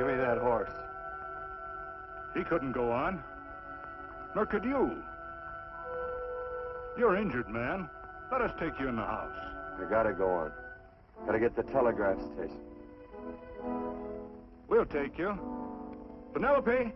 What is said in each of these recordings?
Give me that horse. He couldn't go on. Nor could you. You're injured, man. Let us take you in the house. I gotta go on. Gotta get to the telegraph station. We'll take you. Penelope!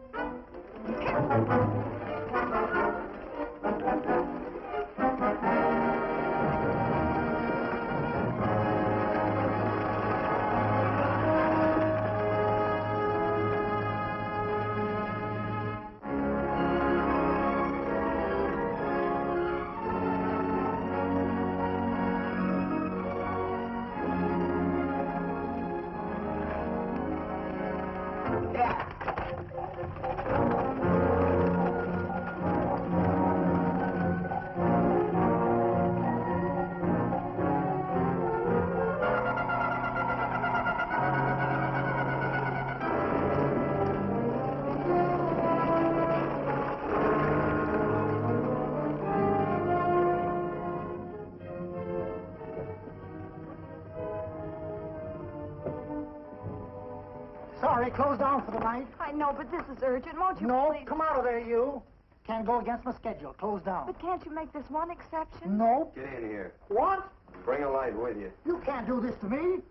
Sorry, closed down for the night. I know, but this is urgent. Won't you No, please? come out of there, you. Can't go against my schedule. Closed down. But can't you make this one exception? No. Get in here. What? Bring a light with you. You can't do this to me.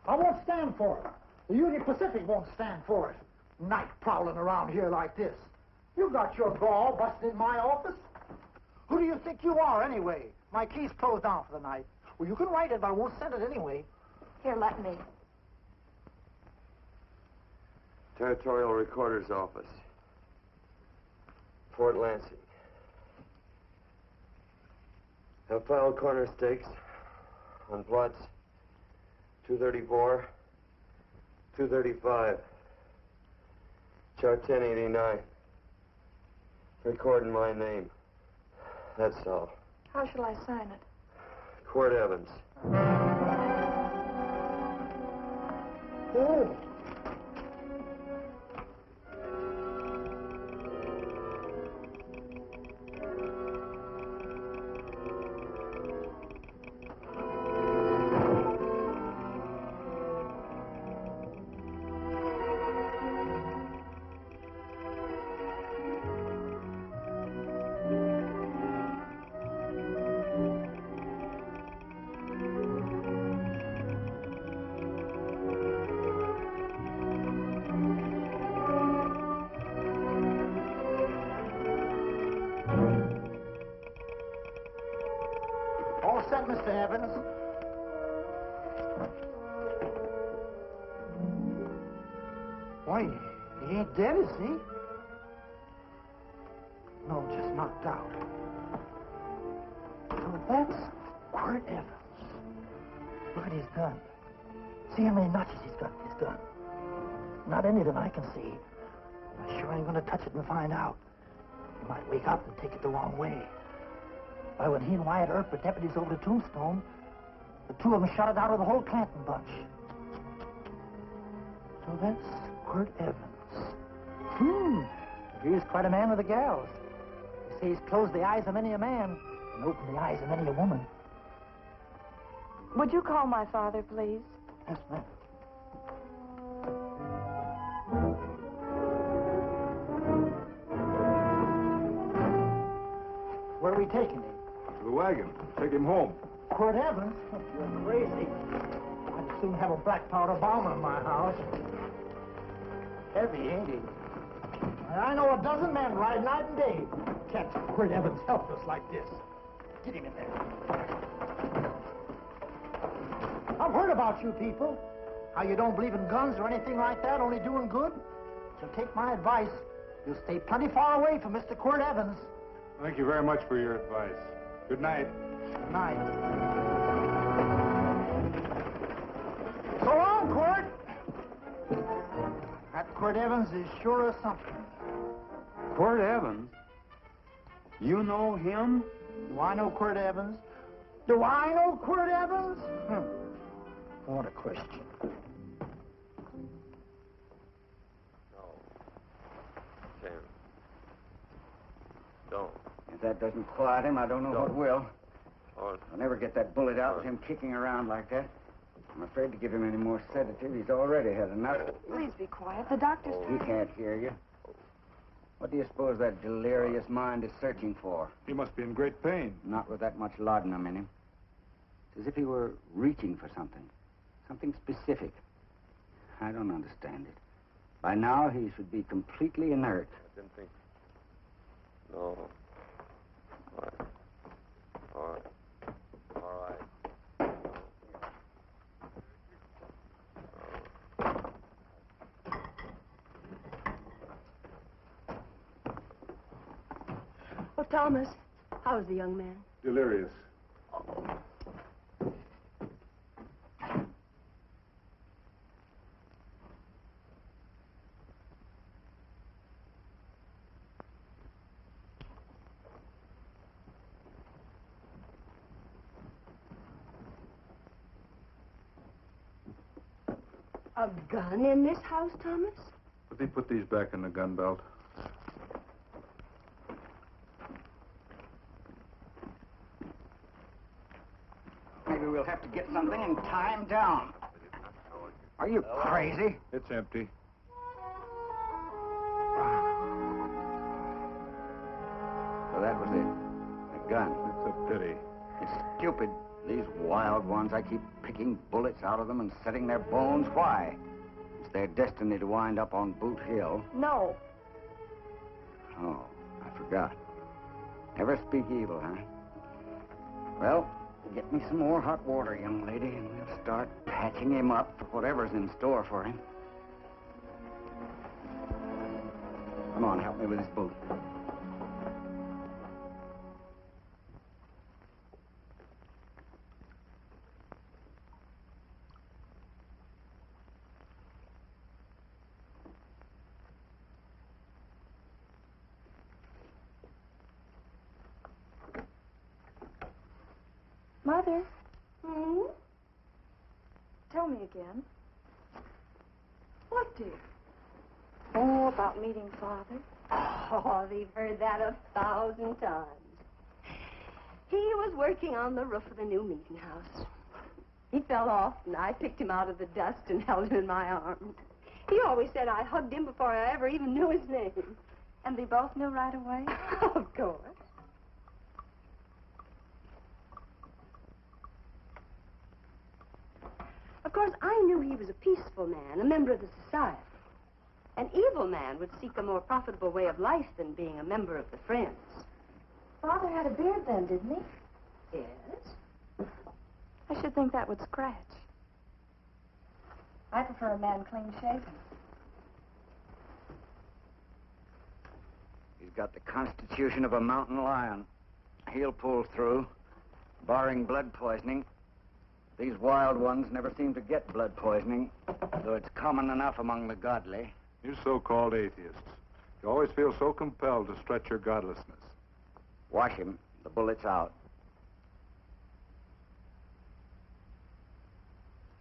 I won't stand for it. The Union Pacific won't stand for it. Night prowling around here like this. You got your gall busting in my office? Who do you think you are, anyway? My key's closed down for the night. Well, you can write it, but I won't send it anyway. Here, let me. Territorial Recorder's Office. Fort Lansing. Have filed corner stakes on plots 234, 235, chart 1089. Recording my name. That's all. How shall I sign it? Quirt Evans. Oh. All set, Mr. Evans. Why, he ain't dead, is he? No, just knocked out. So that's Quirt Evans. Look at his gun. See how many notches he's got in his gun. Not any that I can see. I sure ain't gonna touch it and find out. He might wake up and take it the wrong way. Why, when he and Wyatt Earp were deputies over to Tombstone, the two of them shot it out of the whole Clanton bunch. So that's Quirt Evans. He's quite a man with the gals. They say he's closed the eyes of many a man and opened the eyes of many a woman. Would you call my father, please? Yes, ma'am. Where are we taking him? To the wagon. Take him home. Quirt Evans? You're crazy. I'd soon have a black powder bomber in my house. Heavy, ain't he? I know a dozen men ride night and day. Catch Quirt Evans helpless like this. Get him in there. I've heard about you people. How you don't believe in guns or anything like that, only doing good. So take my advice. You'll stay plenty far away from Mr. Quirt Evans. Thank you very much for your advice. Good night. Good night. So long, Quirt. That Quirt Evans is sure of something. Quirt Evans? You know him? Do I know Quirt Evans? Do I know Quirt Evans? What a question. No. Sam. Don't. If that doesn't quiet him, I don't know what will. Oh, I'll never get that bullet out with him kicking around like that. I'm afraid to give him any more sedative. He's already had enough. Please be quiet. The doctor's He can't hear you. What do you suppose that delirious mind is searching for? He must be in great pain. Not with that much laudanum in him. It's as if he were reaching for something. Something specific. I don't understand it. By now, he should be completely inert. I didn't think. No. All right. All right. All right. Oh, Thomas, how's the young man? Delirious. A gun in this house, Thomas? But they put these back in the gun belt. Maybe we'll have to get something and tie him down. Are you crazy? It's empty. So that was it. A gun. It's a pity. It's stupid. These wild ones, I keep picking bullets out of them and setting their bones. Why? It's their destiny to wind up on Boot Hill. No. Oh, I forgot. Never speak evil, huh? Well, get me some more hot water, young lady, and we'll start patching him up for whatever's in store for him. Come on, help me with his boot. Mother. Tell me again. What, dear? Oh, about meeting Father. Oh, they've heard that 1,000 times. He was working on the roof of the new meeting house. He fell off, and I picked him out of the dust and held him in my arms. He always said I hugged him before I ever even knew his name. And they both knew right away? Of course. Of course, I knew he was a peaceful man, a member of the society. An evil man would seek a more profitable way of life than being a member of the Friends. Father had a beard then, didn't he? Yes? I should think that would scratch. I prefer a man clean shaven. He's got the constitution of a mountain lion. He'll pull through, barring blood poisoning. These wild ones never seem to get blood poisoning, though it's common enough among the godly. You so-called atheists. You always feel so compelled to stretch your godlessness. Wash him. The bullet's out.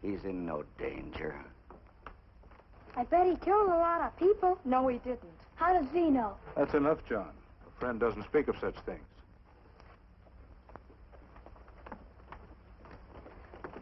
He's in no danger. I bet he killed a lot of people. No, he didn't. How does he know? That's enough, John. A friend doesn't speak of such things.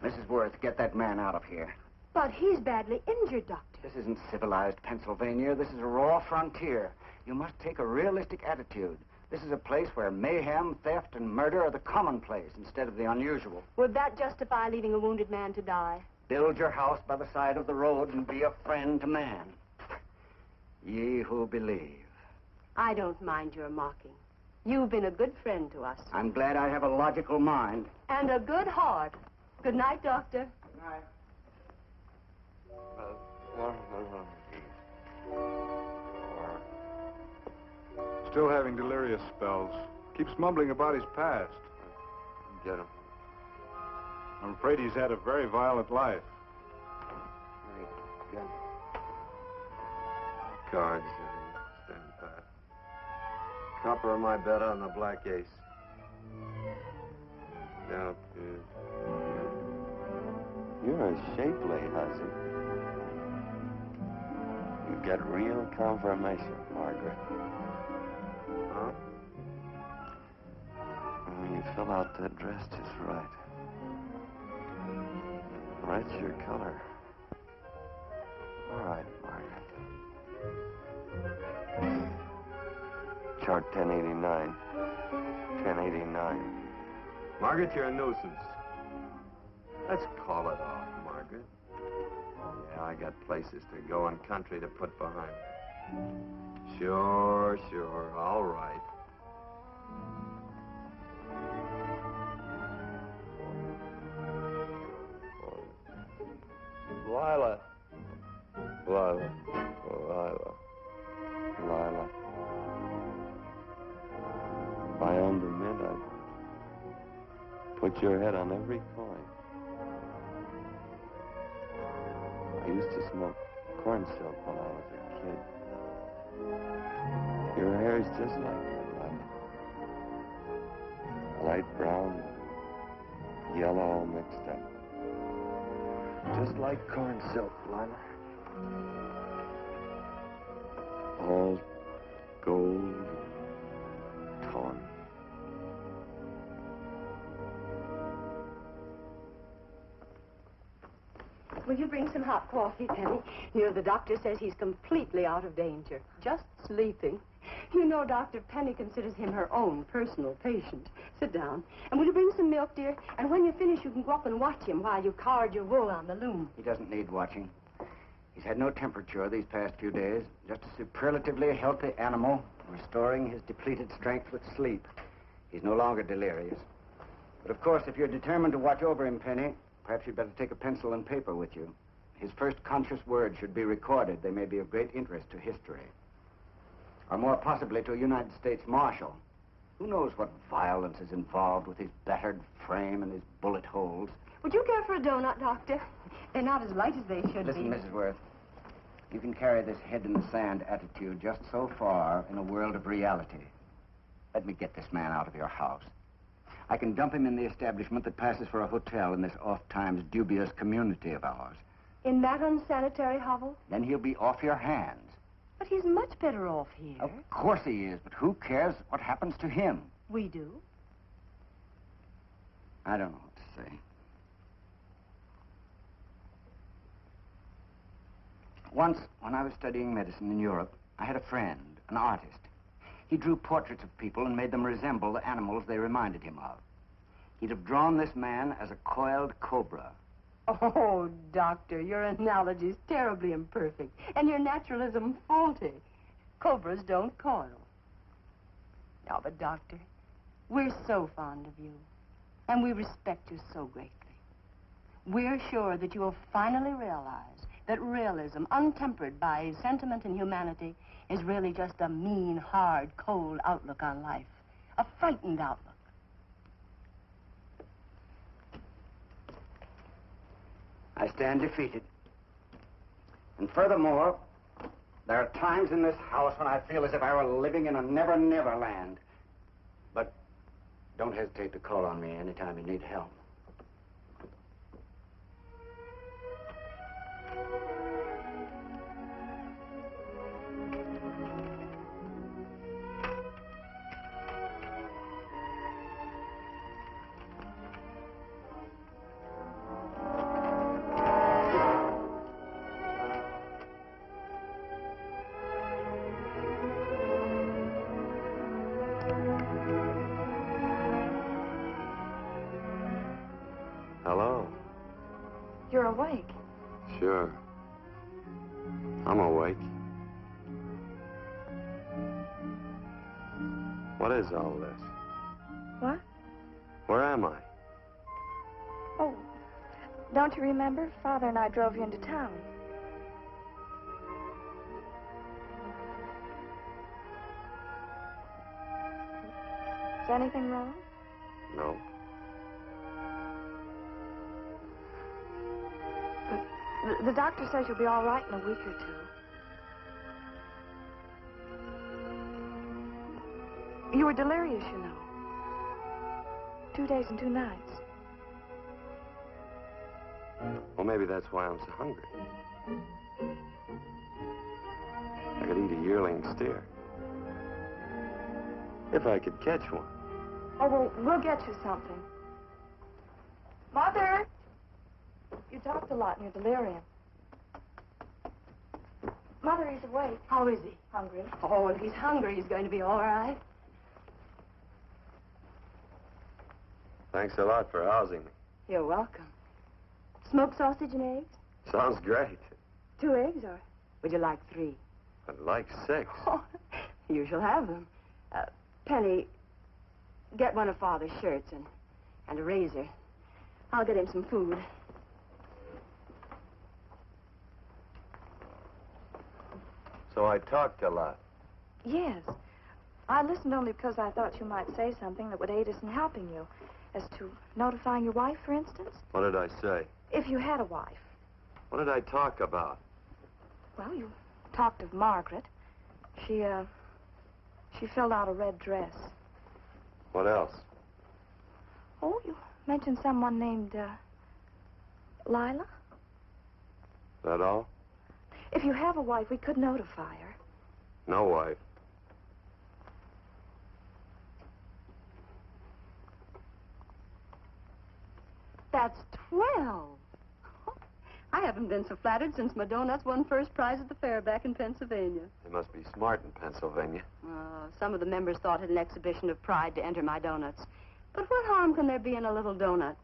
Mrs. Worth, get that man out of here. But he's badly injured, Doctor. This isn't civilized Pennsylvania. This is a raw frontier. You must take a realistic attitude. This is a place where mayhem, theft, and murder are the commonplace instead of the unusual. Would that justify leaving a wounded man to die? Build your house by the side of the road and be a friend to man. Ye who believe. I don't mind your mocking. You've been a good friend to us. I'm glad I have a logical mind. And a good heart. Good night, Doctor. Good night. Still having delirious spells. Keeps mumbling about his past. Get him. I'm afraid he's had a very violent life. Get him. Cards. Stand pat. Copper of my bet on the black ace. Now, you're a shapely hussy. You get real confirmation, Margaret. Huh? Well, you fill out that dress just right. That's your color. All right, Margaret. Chart 1089. 1089. Margaret, you're a nuisance. Let's call it off, Margaret. Yeah, I got places to go and country to put behind. Sure, all right. Lila. Lila. If I owned a mint, I'd put your head on every coin. I used to smoke corn silk when I was a kid. Your hair's just like that, Lila. Light brown, yellow mixed up. Just like corn silk, Lila. All gold and tawny. Will you bring some hot coffee, Penny? You know, the doctor says he's completely out of danger. Just sleeping. You know, Dr. Penny considers him her own personal patient. Sit down. And will you bring some milk, dear? And when you finish, you can go up and watch him while you card your wool on the loom. He doesn't need watching. He's had no temperature these past few days. Just a superlatively healthy animal, restoring his depleted strength with sleep. He's no longer delirious. But of course, if you're determined to watch over him, Penny, perhaps you'd better take a pencil and paper with you. His first conscious words should be recorded. They may be of great interest to history. Or more possibly to a United States Marshal. Who knows what violence is involved with his battered frame and his bullet holes. Would you care for a donut, Doctor? They're not as light as they should Listen, be. Mrs. Worth. You can carry this head-in-the-sand attitude just so far in a world of reality. Let me get this man out of your house. I can dump him in the establishment that passes for a hotel in this oft-times dubious community of ours. In that unsanitary hovel? Then he'll be off your hands. But he's much better off here. Of course he is, but who cares what happens to him? We do. I don't know what to say. Once, when I was studying medicine in Europe, I had a friend, an artist. He drew portraits of people and made them resemble the animals they reminded him of. He'd have drawn this man as a coiled cobra. Oh, Doctor, your analogy's terribly imperfect, and your naturalism faulty. Cobras don't coil. Now, but, Doctor, we're so fond of you, and we respect you so greatly. We're sure that you will finally realize that realism, untempered by sentiment and humanity, is really just a mean, hard, cold outlook on life. A frightened outlook. I stand defeated. And furthermore, there are times in this house when I feel as if I were living in a never-never land. But don't hesitate to call on me anytime you need help. Hello. You're awake. Sure. I'm awake. What is all this? What? Where am I? Oh, don't you remember? Father and I drove you into town. Is anything wrong? No. The doctor says you'll be all right in a week or two. You were delirious, you know. 2 days and 2 nights. Well, maybe that's why I'm so hungry. I could eat a yearling steer. If I could catch one. Oh, well, we'll get you something. Mother! You talked a lot in your delirium. Mother, he's awake. How is he? Hungry. Oh, if he's hungry, he's going to be all right. Thanks a lot for housing me. You're welcome. Smoked sausage and eggs? Sounds great. 2 eggs, or would you like 3? I'd like 6. Oh, you shall have them. Penny, get one of Father's shirts and a razor. I'll get him some food. So I talked a lot. Yes. I listened only because I thought you might say something that would aid us in helping you. As to notifying your wife, for instance. What did I say? If you had a wife. What did I talk about? Well, you talked of Margaret. She filled out a red dress. What else? Oh, you mentioned someone named, Lila? That all? If you have a wife, we could notify her. No wife. That's 12. I haven't been so flattered since my donuts won first prize at the fair back in Pennsylvania. They must be smart in Pennsylvania. Some of the members thought it an exhibition of pride to enter my donuts. But what harm can there be in a little donut?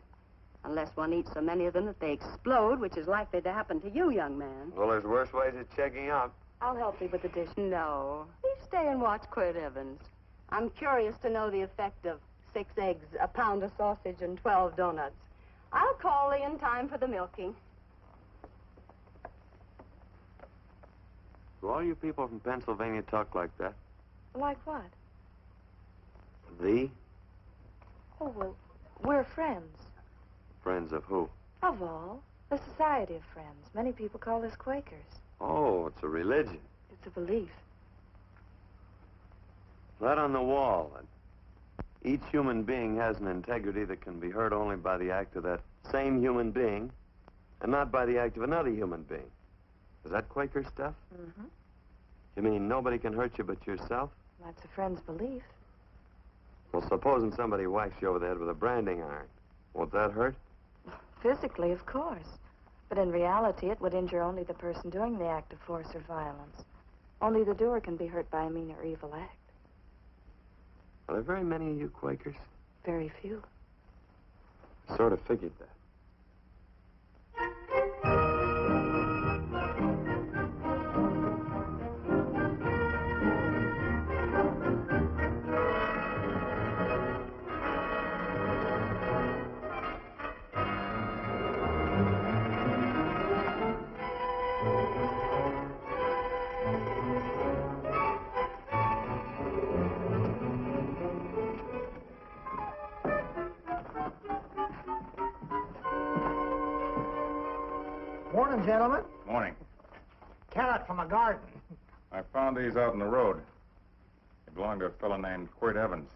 Unless one eats so many of them that they explode, which is likely to happen to you, young man. Well, there's worse ways of checking out. I'll help you with the dish. No. You stay and watch Quirt Evans. I'm curious to know the effect of 6 eggs, a pound of sausage, and 12 donuts. I'll call Lee in time for the milking. Do all you people from Pennsylvania talk like that? Like what? The? Oh, well, we're friends. Friends of who? Of all. A society of friends. Many people call us Quakers. Oh, it's a religion. It's a belief. That on the wall. Each human being has an integrity that can be hurt only by the act of that same human being, and not by the act of another human being. Is that Quaker stuff? Mm-hmm. You mean nobody can hurt you but yourself? That's a friend's belief. Well, supposing somebody whacks you over the head with a branding iron. Won't that hurt? Physically, of course. But in reality, it would injure only the person doing the act of force or violence. Only the doer can be hurt by a mean or evil act. Are there very many of you Quakers? Very few. Sort of figured that. Morning, gentlemen. Morning. Carrot from a garden. I found these out in the road. They belong to a fellow named Quirt Evans.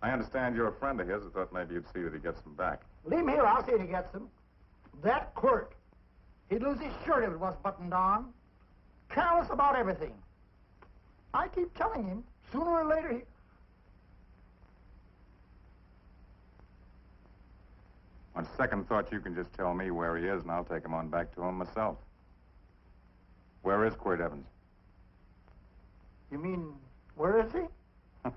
I understand you're a friend of his. I thought maybe you'd see that he gets them back. Leave him here. I'll see if he gets them. That Quirt. He'd lose his shirt if it wasn't buttoned on. Careless about everything. I keep telling him, sooner or later he... On second thought, you can just tell me where he is, and I'll take him on back to him myself. Where is Quirt Evans? You mean, where is he? You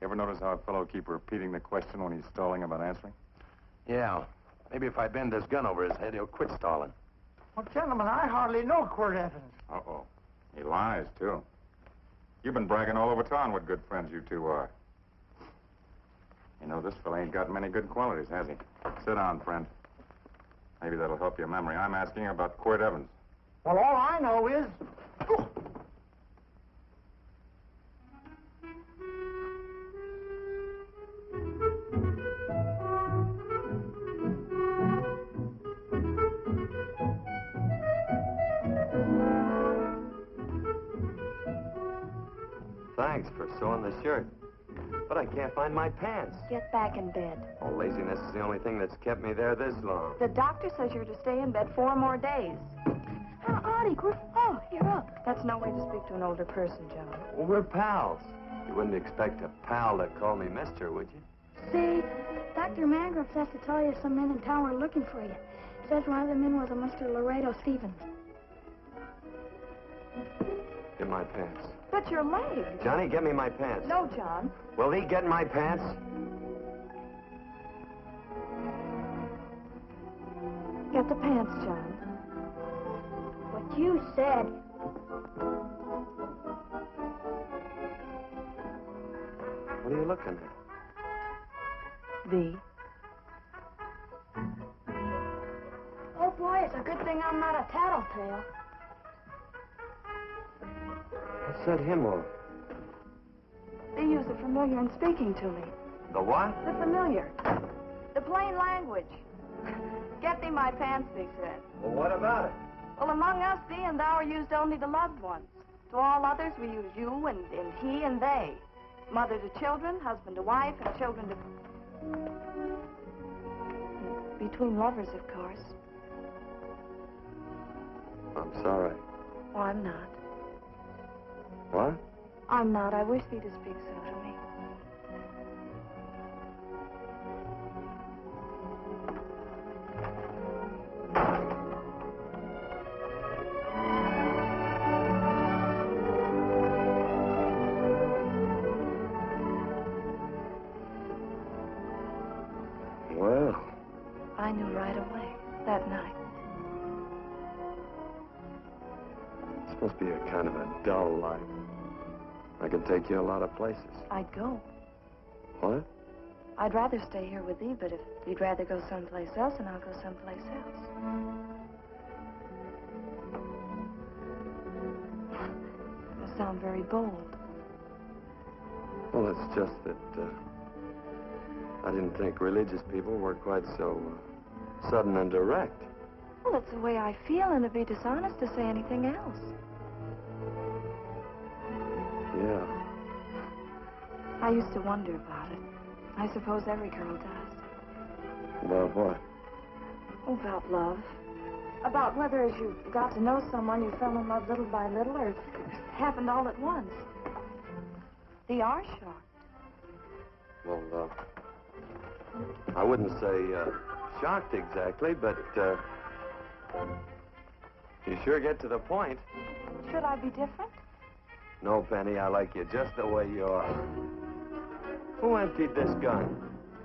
ever notice how a fellow keep repeating the question when he's stalling about answering? Yeah. Maybe if I bend this gun over his head, he'll quit stalling. Well, gentlemen, I hardly know Quirt Evans. Uh-oh. He lies, too. You've been bragging all over town what good friends you two are. You know, this fella ain't got many good qualities, has he? Sit down, friend. Maybe that'll help your memory. I'm asking about Quirt Evans. Well, all I know is... Thanks for sewing the shirt. But I can't find my pants. Get back in bed. Oh, laziness is the only thing that's kept me there this long. The doctor says you're to stay in bed 4 more days. Audie, oh, you're up. That's no way to speak to an older person, Joe. Well, we're pals. You wouldn't expect a pal to call me mister, would you? See, Dr. Mangroves has to tell you some men in town are looking for you. Says one of the men was a Mr. Laredo Stevens. Get my pants. But your leg. Johnny, get me my pants. No, John. Will he get my pants? Get the pants, John. What you said. What are you looking at? V. Oh, boy, it's a good thing I'm not a tattletale. What's that hymn of? They use the familiar in speaking to me. The what? The familiar. The plain language. Get thee my pants, they said. Well, what about it? Well, among us, thee and thou are used only to loved ones. To all others, we use you and he and they. Mother to children, husband to wife, and children to... Between lovers, of course. I'm sorry. Oh, I'm not. What? I'm not. I wish thee to speak so to me. Well, I knew right away, that night. this must be a kind of a dull life. I can take you a lot of places. I'd go. What? I'd rather stay here with thee, but if you'd rather go someplace else, then I'll go someplace else. You sound very bold. Well, it's just that I didn't think religious people were quite so sudden and direct. Well, it's the way I feel, and it'd be dishonest to say anything else. Yeah. I used to wonder about it. I suppose every girl does. About what? Oh, about love. About whether as you got to know someone, you fell in love little by little, or if it happened all at once. They are shocked. Well, I wouldn't say shocked exactly, but you sure get to the point. Should I be different? No, Penny, I like you just the way you are. Who emptied this gun?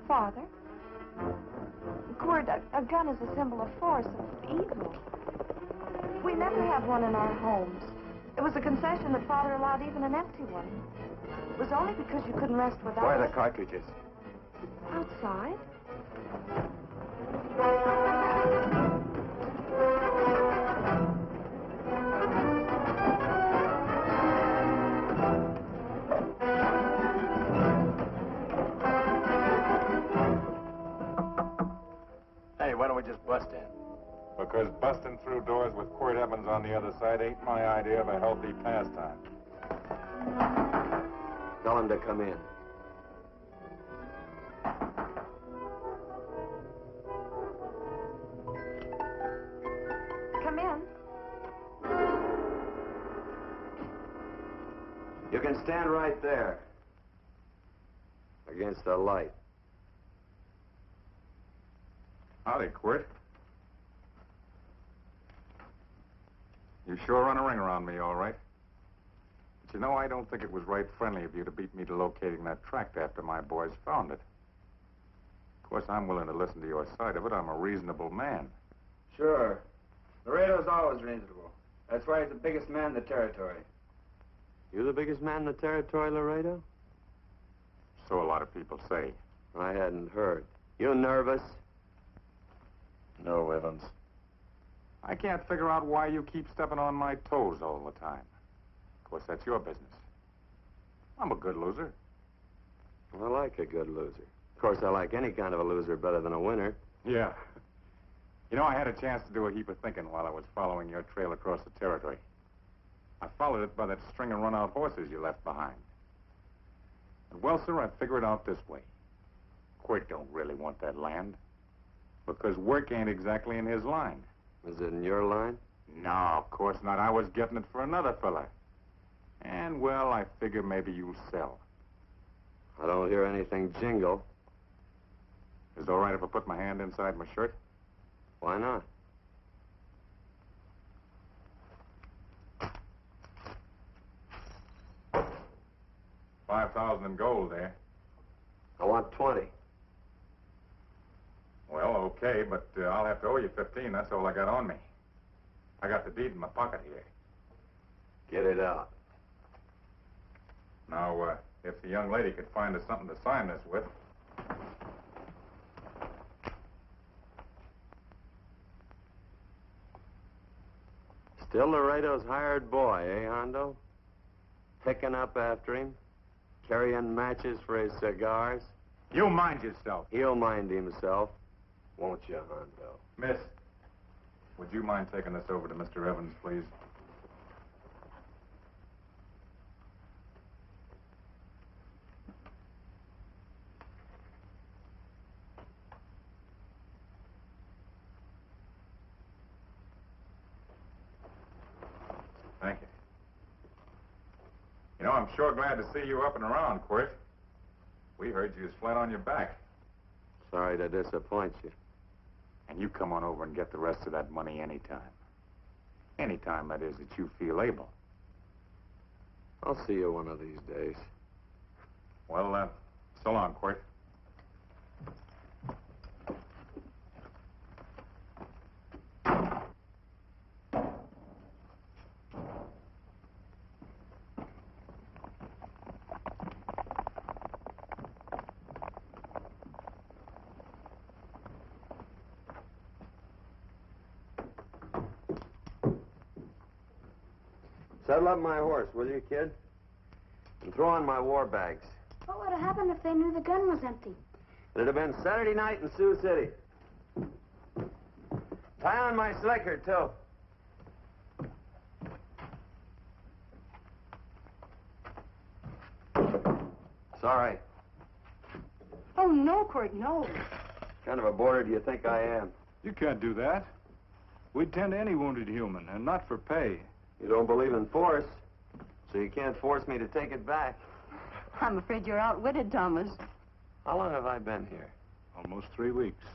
Father? Quirt, a gun is a symbol of force, of evil. We never have one in our homes. It was a concession that Father allowed even an empty one. It was only because you couldn't rest without Where are it. the cartridges? Outside? Hey, why don't we just bust in? Because busting through doors with Quirt Evans on the other side ain't my idea of a healthy pastime. Tell him to come in. Come in. You can stand right there. Against the light. Howdy, Quirt. You sure run a ring around me, all right. But you know, I don't think it was right friendly of you to beat me to locating that tract after my boys found it. Of course, I'm willing to listen to your side of it. I'm a reasonable man. Sure. Laredo's always reasonable. That's why he's the biggest man in the territory. You the biggest man in the territory, Laredo? So a lot of people say. I hadn't heard. You nervous? No, Evans. I can't figure out why you keep stepping on my toes all the time. Of course, that's your business. I'm a good loser. I like a good loser. Of course, I like any kind of a loser better than a winner. Yeah. You know, I had a chance to do a heap of thinking while I was following your trail across the territory. I followed it by that string of run-out horses you left behind. And well, sir, I figure it out this way. Quirt don't really want that land. Because work ain't exactly in his line. Is it in your line? No, of course not. I was getting it for another fella. And, well, I figure maybe you'll sell. I don't hear anything jingle. Is it all right if I put my hand inside my shirt? Why not? 5,000 in gold there. I want 20. Well, okay, but I'll have to owe you 15. That's all I got on me. I got the deed in my pocket here. Get it out. Now, if the young lady could find us something to sign this with. Still Laredo's hired boy, eh, Hondo? Picking up after him, carrying matches for his cigars. You mind yourself. He'll mind himself, won't you, Hondo? Miss, would you mind taking this over to Mr. Evans, please? Thank you. You know, I'm sure glad to see you up and around, Quirt. We heard you was flat on your back. Sorry to disappoint you. And you come on over and get the rest of that money anytime. Anytime, that is, that you feel able. I'll see you one of these days. Well, so long, Quirt. Saddle up my horse, will you, kid? And throw on my war bags. What would have happened if they knew the gun was empty? It'd have been Saturday night in Sioux City. Tie on my slicker, too. Sorry. Oh, no, Quirt, no. What kind of a boarder do you think I am? You can't do that. We'd tend to any wounded human, and not for pay. You don't believe in force, so you can't force me to take it back. I'm afraid you're outwitted, Thomas. How long have I been here? Almost 3 weeks.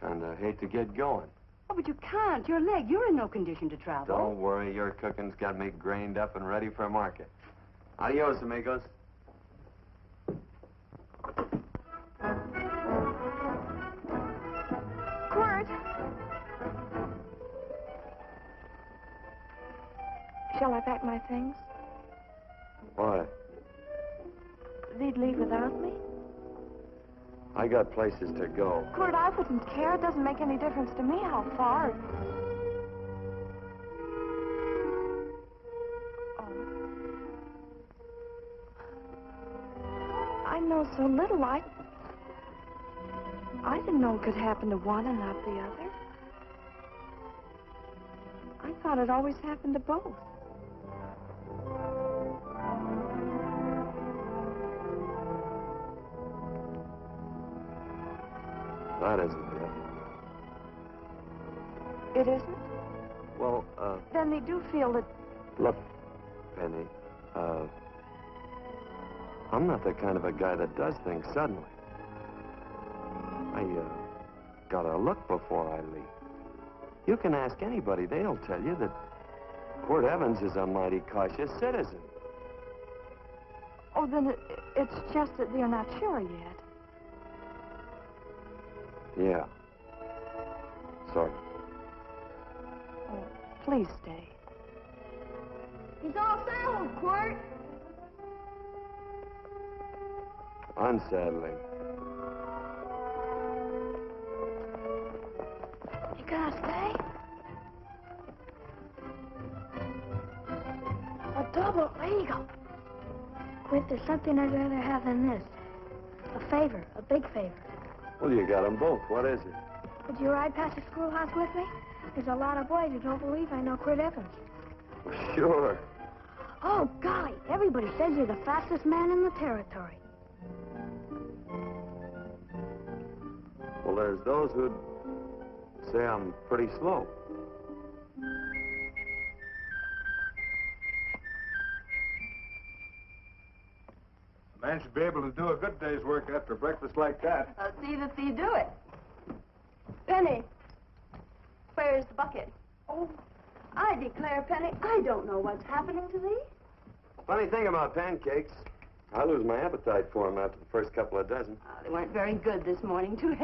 Kinda hate to get going. Oh, but you can't. Your leg, you're in no condition to travel. Don't worry, your cooking's got me grained up and ready for market. Adios, amigos. Quirt. Shall I pack my things? Why? They'd leave without me? I got places to go. Quirt, I wouldn't care. It doesn't make any difference to me how far. Oh. I know so little. I didn't know it could happen to one and not the other. I thought it always happened to both. That isn't it. It isn't? Well, Then they do feel that... look, Penny, I'm not the kind of a guy that does things suddenly. I, gotta look before I leap. You can ask anybody, they'll tell you that Quirt Evans is a mighty cautious citizen. Oh, then it's just that they're not sure yet. Yeah. Sort of. Oh, please stay. He's all settled, Quirt. Unsettling. You gonna stay? A double eagle. Quirt, there's something I'd rather have than this. A favor, a big favor. Well, you got them both. What is it? Would you ride past the schoolhouse with me? There's a lot of boys who don't believe I know Quirt Evans. Sure. Oh, golly, everybody says you're the fastest man in the territory. Well, there's those who'd say I'm pretty slow. A man should be able to do a good day's work after breakfast like that. I'll see that you do it. Penny, where's the bucket? Oh, I declare, Penny, I don't know what's happening to thee. Funny thing about pancakes, I lose my appetite for them after the first couple of dozen. They weren't very good this morning, too